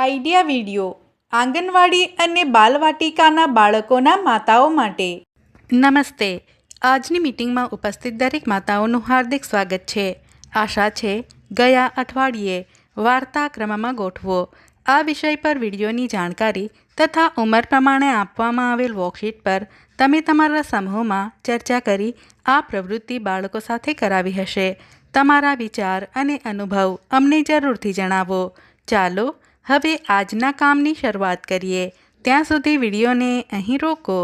Idea video આંગણવાડી અને બાલવાટિકાના બાળકોના માતાઓ માટે। નમસ્તે। આજની મીટિંગમાં ઉપસ્થિત દરેક માતાઓનું હાર્દિક સ્વાગત છે। આશા છે ગયા અઠવાડિયે વાર્તા ક્રમમાં ગોઠવો આ વિષય પર વિડીયોની જાણકારી તથા ઉંમર પ્રમાણે આપવામાં આવેલ વર્કશીટ પર તમે તમારા સમૂહમાં ચર્ચા કરી આ પ્રવૃત્તિ બાળકો સાથે કરાવી હશે। તમારા વિચાર અને અનુભવ અમને જરૂરથી જણાવો। ચાલો હવે આજના કામની શરૂઆત કરીએ। ત્યાં સુધી વિડીયોને અહીં રોકો।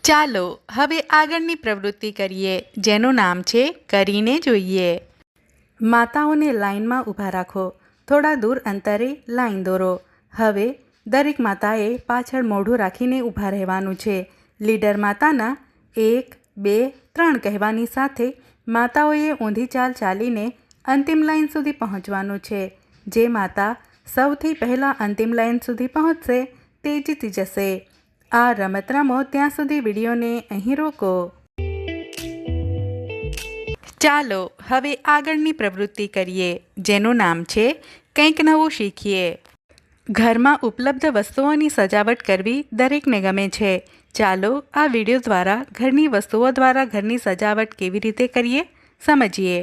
ચાલો હવે આગળની પ્રવૃત્તિ કરીએ જેનું નામ છે કરીને જોઈએ। માતાઓને લાઇનમાં ઊભા રાખો। થોડા દૂર અંતરે લાઇન દોરો। હવે દરેક માતાએ પાછળ મોઢું રાખીને ઊભા રહેવાનું છે। લીડર માતાના 1, 2, 3 કહેવાની સાથે માતાઓએ ઊંધી ચાલ ચાલીને અંતિમ લાઇન સુધી પહોંચવાનું છે। જે માતા સૌથી પહેલાં અંતિમ લાઇન સુધી પહોંચશે તે જીતી જશે। આ રમત રમો ત્યાં સુધી વિડીયોને અહીં રોકો। ચાલો હવે આગળની પ્રવૃત્તિ કરીએ જેનું નામ છે કંઈક નવું શીખીએ। ઘરમાં ઉપલબ્ધ વસ્તુઓની સજાવટ કરવી દરેકને ગમે છે। ચાલો આ વિડીયો દ્વારા ઘરની વસ્તુઓ દ્વારા ઘરની સજાવટ કેવી રીતે કરીએ સમજીએ।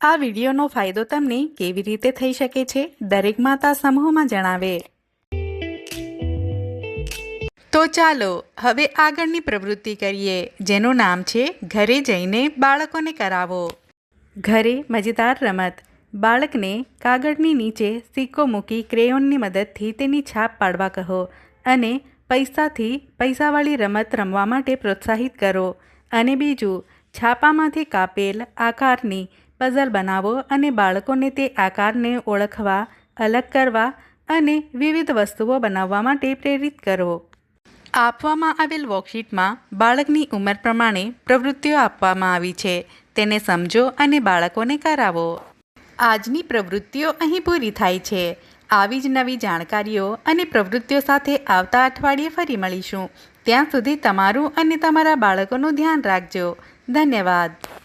આ વિડીયોનો ફાયદો તમને કેવી રીતે થઈ શકે છે દરેક માતા સમૂહમાં જણાવે। તો ચાલો હવે આગળની પ્રવૃત્તિ કરીએ જેનું નામ છે ઘરે જઈને બાળકોને કરાવો। ઘરે મજેદાર રમત। બાળકને કાગળની નીચે સિક્કો મૂકી ક્રેયોનની મદદથી તેની છાપ પાડવા કહો અને પૈસાવાળી રમત રમવા માટે પ્રોત્સાહિત કરો। અને બીજું છાપામાંથી કાપેલ આકારની પઝલ બનાવો અને બાળકોને તે આકારને ઓળખવા, અલગ કરવા અને વિવિધ વસ્તુઓ બનાવવા માટે પ્રેરિત કરો। આપવામાં આવેલ વર્કશીટમાં બાળકની ઉંમર પ્રમાણે પ્રવૃત્તિઓ આપવામાં આવી છે। તેને સમજો અને બાળકોને કરાવો। આજની પ્રવૃત્તિઓ અહીં પૂરી થાય છે। આવી જ નવી જાણકારીઓ અને પ્રવૃત્તિઓ સાથે આવતા અઠવાડિયે ફરી મળીશું। ત્યાં સુધી તમારું અને તમારા બાળકોનું ધ્યાન રાખજો। ધન્યવાદ।